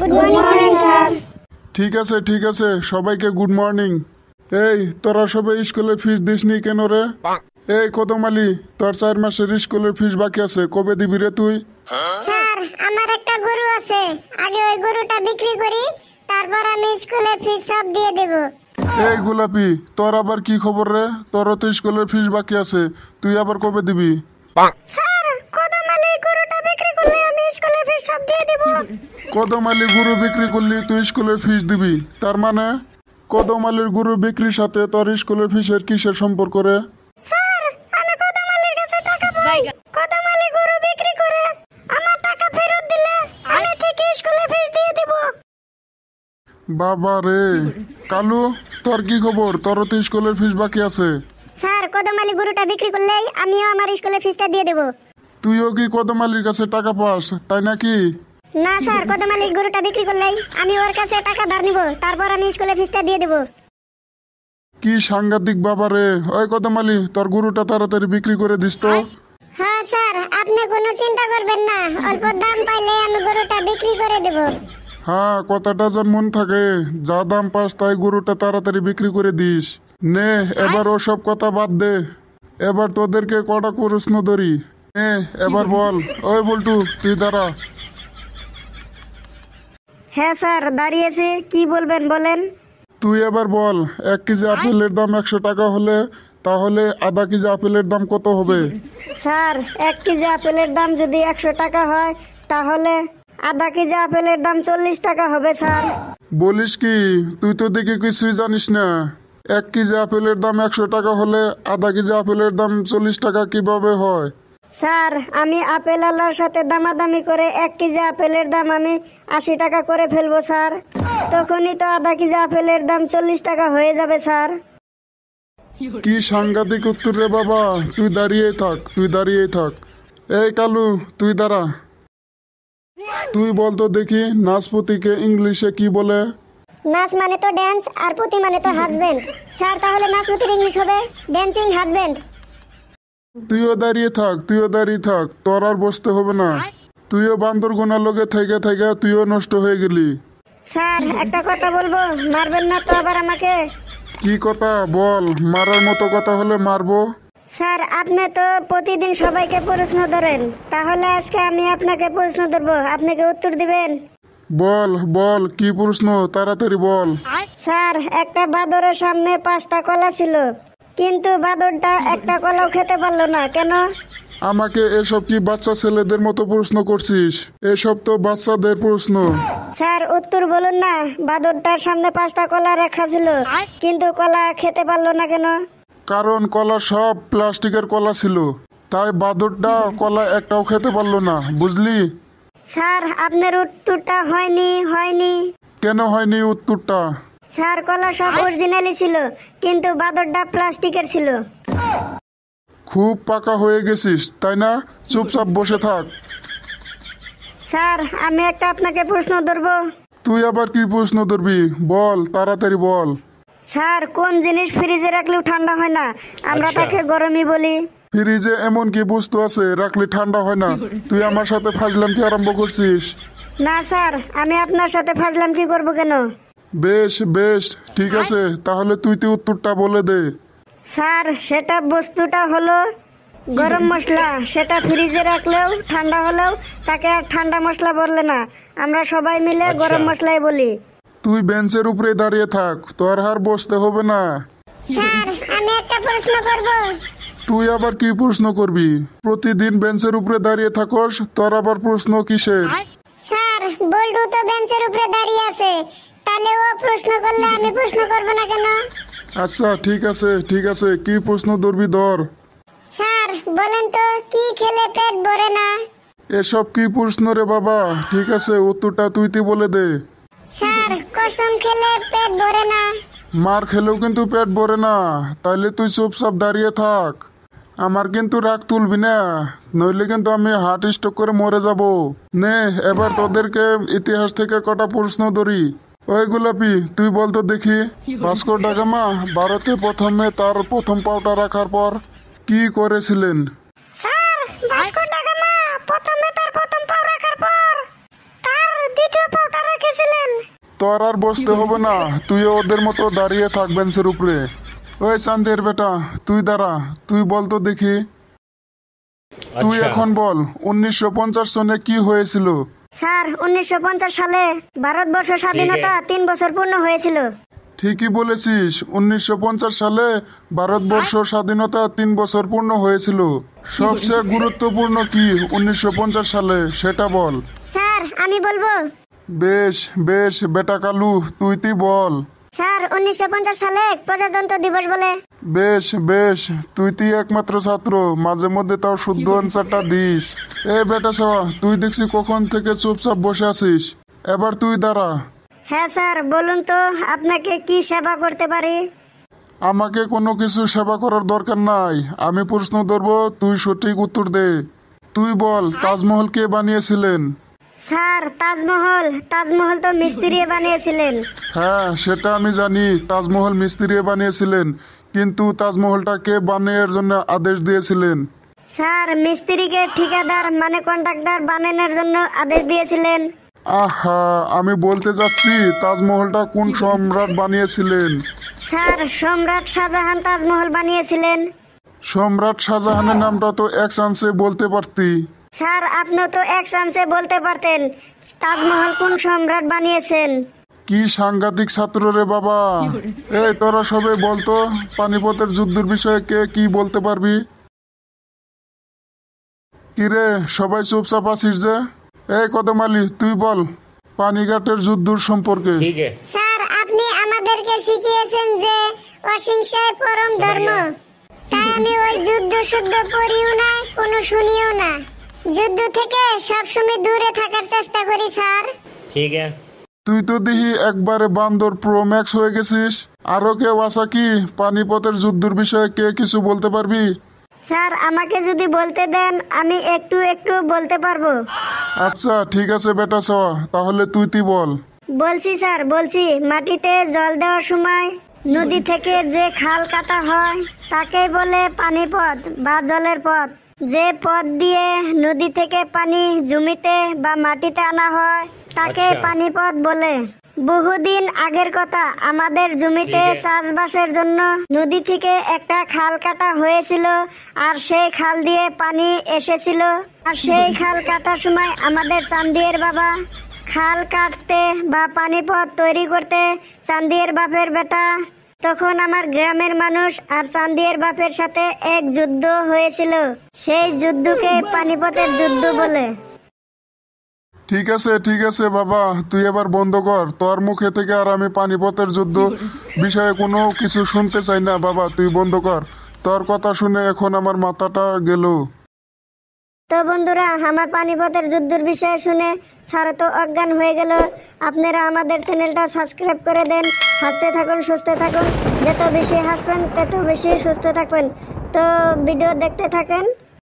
Good morning sir. ঠিক আছে সবাইকে গুড মর্নিং। এই তোরা সবাই স্কুলের ফিস দিসনি কেন রে? এই কদম আলী, তোর 4 মাসের স্কুলের ফিস বাকি আছে, কবে দিবি রে তুই? স্যার আমার একটা গরু আছে, আগে ওই গরুটা বিক্রি করি, তারপর আমি স্কুলের ফিস সব দিয়ে দেব। এই গোলাপি, তোর আবার কি খবর রে? তোরও তো স্কুলের ফিস বাকি আছে, তুই আবার কবে দিবি? স্যার কদম আলী গরুটা বিক্রি করলে আমি স্কুলের ফিস সব দিয়ে দেব। কদম আলী গরু বিক্রি করলি তুই স্কুলের ফিস দিবি, তার মানে কদম আলীর গরু বিক্রির সাথে তোর স্কুলের ফিসের কিসের সম্পর্ক রে? স্যার আমি কদম আলীর কাছে টাকা পাই, কদম আলী গরু বিক্রি করে আমার টাকা ফেরত দিলে আমি ঠিকই স্কুলের ফিস দিয়ে দেব। বাবা রে, কালু তোর কি খবর? তোরও তো স্কুলের ফিস বাকি আছে। স্যার কদম আলী গরুটা বিক্রি করলেই আমিও আমার স্কুলের ফিসটা দিয়ে দেব। তুইও কি কদম আলীর কাছে টাকা পাস তাই নাকি? না স্যার, কদম আলী গরুটা বিক্রি করলেই আমি ওর কাছে টাকা ধার নিব, তারপর আমি স্কুলের ফিসটা দিয়ে দেব। কি সাংঘাতিক বাবা রে। ওই কদম আলী, তোর গরুটা তাড়াতাড়ি বিক্রি করে দিস তো। হ্যাঁ স্যার, আপনি কোনো চিন্তা করবেন না, অল্প দাম পাইলে আমি গরুটা বিক্রি করে দেব। হ্যাঁ, কথাটা যেন মন থাকে, যা দাম পাস তাই গরুটা তাড়াতাড়ি বিক্রি করে দিস। নে এবার ওসব কথা বাদ দে, এবার তোদেরকে কটা প্রশ্ন ধরি। নে এবার বল। ওই বল্টু, তুই দাঁড়া। হ্যাঁ স্যার দাঁড়িয়েছি, কি বলবেন বলেন। তুই এবার বল, 1 কেজি আপেলের দাম 100 টাকা হলে তাহলে আধা কেজি আপেলের দাম কত হবে? স্যার 1 কেজি আপেলের দাম যদি 100 টাকা হয় তাহলে আধা কেজি আপেলের দাম 40 টাকা হবে স্যার। বলিস কি, তুই তো দেখি কিছুই জানিস না। 1 কেজি আপেলের দাম 100 টাকা হলে আধা কেজি আপেলের দাম 40 টাকা কিভাবে হয়? স্যার আমি আপেল আলার সাথে দামাদামি করে 1 কেজি আপেলের দাম আমি 80 টাকা করে ফেলবো স্যার, তখনই তো আধা কেজি আপেলের দাম 40 টাকা হয়ে যাবে স্যার। কি সাংঘাতিক উত্তর রে বাবা, তুই দাঁড়িয়েই থাক। এই কালু, তুই দাঁড়া। তুই বলতো দেখি, নাচপতিকে ইংলিশে কি বলে? নাচ মানে তো ড্যান্স আর পতি মানে তো হাজবেন্ড। স্যার তাহলে নাচপতির ইংলিশ হবে ড্যান্সিং হাজবেন্ড। তুইও দাঁড়িয়ে থাক, তোর আর বসতে হবে না। তুইও বান্দর গোনার লগে থেকে তুইও নষ্ট হয়ে গেলি। স্যার একটা কথা বলবো, মারবেন না তো আবার আমাকে? কি কথা বল, মারার মতো কথা হলে মারবো। স্যার আপনি তো প্রতিদিন সবাইকে প্রশ্ন ধরেন, তাহলে আজকে আমি আপনাকে প্রশ্ন ধরবো, আপনাকে উত্তর দিবেন? বল কি প্রশ্ন, তাড়াতাড়ি বল। স্যার একটা বাঁদরের সামনে 5টা কলা ছিল, কিন্তু বাঁদরটা একটা কলাও খেতে পারলো না, কেন? আমাকে এসব কি বাচ্চা ছেলেদের মতো প্রশ্ন করছিস? এসব তো বাচ্চাদের প্রশ্ন। স্যার উত্তর বলুন না, বাঁদরটার সামনে 5টা কলা রাখা ছিল, কিন্তু কলা খেতে পারলো না কেন? কারণ কলা সব প্লাস্টিকের কলা ছিল, তাই বাদরটা কলা একটাও খেতে পারলো না, বুঝলি? স্যার আপনার উত্তরটা হয়নি। কেন হয়নি উত্তরটা? স্যার কলা সব অরিজিনালি ছিল, কিন্তু বাঁদরটা প্লাস্টিকের ছিল। খুব পাকা হয়ে গেছিস তাই না? চুপচাপ বসে থাক। স্যার আমি একটা আপনাকে প্রশ্ন ধরবো। তুই আবার কি প্রশ্ন ধরবি? বল, তাড়াতাড়ি বল। স্যার কোন জিনিস ফ্রিজে রাখলেও ঠান্ডা হয় না, আমরা তাকে গরমই বলি? ফ্রিজে এমন কি বস্তু আছে রাখলে ঠান্ডা হয় না? তুই আমার সাথে ফাজলাম কি আরম্ভ করছিস? না স্যার, আমি আপনার সাথে ফাজলাম কি করব কেন? বেশ ঠিক আছে, তাহলে তুই উত্তরটা বলে দে। স্যার সেটা বস্তুটা হলো গরম মশলা, সেটা ফ্রিজে রাখলেও ঠান্ডা হলেও তাকে আর ঠান্ডা মশলা বললে না, আমরা সবাই মিলে গরম মশলাই বলি। তুই বেঞ্চের উপরে দাঁড়িয়ে থাক, তোর আর বসতে হবে না। স্যার আমি একটা প্রশ্ন করব। তুই আবার কি প্রশ্ন করবি? প্রতিদিন বেঞ্চের উপরে দাঁড়িয়ে থাকস, তোর আবার প্রশ্ন কিসের? স্যার বল্টু তো বেঞ্চের উপরে দাঁড়িয়ে আছে, তাহলে ও প্রশ্ন করলে আমি প্রশ্ন করব না কেন? আচ্ছা ঠিক আছে, কি প্রশ্ন ধরবি ধর। স্যার বলেন তো, কি খেলে পেট ভরে না? এসব কি প্রশ্ন রে বাবা? ঠিক আছে, উত্তরটা তুই বলে দে। স্যার কসম খেলে পেট ভরে না। মার খেলেও কিন্তু পেট ভরে না, তাইলে তুই চুপচাপ দাঁড়িয়ে থাক। আমার কিন্তু রাগ তুলবি না, নইলে কিন্তু আমি হার্ট স্ট্রোক করে মরে যাব। নে এবার তোদেরকে ইতিহাস থেকে কটা প্রশ্ন ধরি। ওই গোলাপি, তুই বলতো দেখি, ভাস্কো ডা গামা ভারতে প্রথমে তার প্রথম পাওটা রাখার পর কি করেছিলেন? স্যার ভাস্কো ডা গামা প্রথমে তার প্রথম পাও রাখার পর তার দ্বিতীয় পাওটা রেখে তোর আর বসতে হবে না, তুইও ওদের মতো দাঁড়িয়ে থাক বেঞ্চের উপরে। ওই চান্দের বেটা, তুই দাঁড়া, তুই বল তো দেখি। তুই এখন বল 1950 সনে কি হয়েছিল? স্যার 1950 সালে ভারতবর্ষ স্বাধীনতা 3 বছর পূর্ণ হয়েছিল। ঠিকই বলেছিস, 1950 সালে ভারতবর্ষ স্বাধীনতা 3 বছর পূর্ণ হয়েছিল। সবচেয়ে গুরুত্বপূর্ণ কি 1950 সালে সেটা বল। স্যার আমি বলবো। বেশ বেশ বেটা কালু, তুই বল। স্যার 1950 সালে প্রজাতন্ত্র দিবস বলে। বেশ বেশ, তুই একমাত্র ছাত্র, মাঝে মধ্যে তাও শুদ্ধ অ্যান্সারটা দিস। এ বেটা সাওয়া, তুই দেখছি কখন থেকে চুপচাপ বসে আছিস, এবার তুই দাঁড়া। হ্যাঁ স্যার বলুন তো আপনাকে কি সেবা করতে পারি? আমাকে কোনো কিছু সেবা করার দরকার নাই, আমি প্রশ্ন ধরবো, তুই সঠিক উত্তর দে। তুই বল তাজমহল কে বানিয়েছিলেন? স্যার তাজমহল তো মিস্ত্রি বানিয়েছিলেন। হ্যাঁ সেটা আমি জানি, তাজমহল মিস্ত্রি বানিয়েছিলেন, কিন্তু তাজমহলটা কে বানিয়ে জন্য আদেশ দিয়েছিলেন? স্যার মিস্ত্রিকে ঠিকাদার মানে কন্ট্রাক্টর বানানোর জন্য আদেশ দিয়েছিলেন। আহা, আমি বলতে যাচ্ছি তাজমহলটা কোন সম্রাট বানিয়েছিলেন? স্যার সম্রাট শাহজাহান তাজমহল বানিয়েছিলেন। সম্রাট শাহজাহানের নামটা তো এক চান্সে বলতে পারতি। স্যার আপনি তো এক চান্সে বলতে পারতেন তাজমহল কোন সম্রাট বানিয়েছেন। কি সাংঘাতিক ছাত্র রে বাবা। এই তোরা সবে বলতো পানিপথের যুদ্ধের বিষয়ে কে কি বলতে পারবি? কিরে সবাই চুপচাপ আছিস যে? এই কদম আলী, তুই বল পানিঘাটের যুদ্ধের সম্পর্কে। স্যার আপনি আমাদেরকে শিখিয়েছেন যে অহিংসাই পরম ধর্ম, তাই আমি ওই যুদ্ধ শুদ্ধ পড়িও না, কোনো শুনিও না। যুদ্ধ থেকে সবসময় দূরে থাকার চেষ্টা করি স্যার। তুই তো দেখি একবারে বান্দর প্রো ম্যাক্স হয়ে গেছিস। আরো কেউ আসা কি পানিপথের যুদ্ধের বিষয়ে কে কিছু বলতে পারবি? স্যার আমাকে যদি বলতে দেন আমি একটু একটু বলতে পারবো। আচ্ছা ঠিক আছে বেটা সাওয়া, তাহলে তুই বল। বলছি স্যার বলছি, মাটিতে জল দেওয়ার সময় নদী থেকে যে খাল কাটা হয় তাকেই বলে পানিপথ বা জলের পথ। যে পথ দিয়ে নদী থেকে পানি জমিতে বা মাটিতে আনা হয় তাকে পানিপথ বলে। বহুদিন আগের কথা, আমাদের জমিতে চাষবাসের জন্য নদী থেকে একটা খাল কাটা হয়েছিল, আর সেই খাল দিয়ে পানি এসেছিল। আর সেই খাল কাটার সময় আমাদের চান্দিয়ের বাবা খাল কাটতে বা পানিপথ তৈরি করতে চান্দিয়ের বাপের বেটা, তখন আমার গ্রামের মানুষ আর চান্দিয়ের বাপের সাথে এক যুদ্ধ হয়েছিল। সেই যুদ্ধকে পানিপথের যুদ্ধ বলে। ঠিক আছে বাবা, তুই এবার বন্ধ কর, তোর মুখে থেকে আর আমি পানিপথের যুদ্ধ বিষয়ে কোনো কিছু শুনতে চাই না বাবা, তুই বন্ধ কর। তোর কথা শুনে এখন আমার মাথাটা গেল। তো বন্ধুরা, আমার পানিপথের যুদ্ধের বিষয়ে শুনে স্যার তো অজ্ঞান হয়ে গেল। আপনারা আমাদের চ্যানেলটা সাবস্ক্রাইব করে দেন। হাসতে থাকুন, সুস্থ থাকুন, যত বেশি হাসবেন তত বেশি সুস্থ থাকবেন। তো ভিডিও দেখতে থাকেন।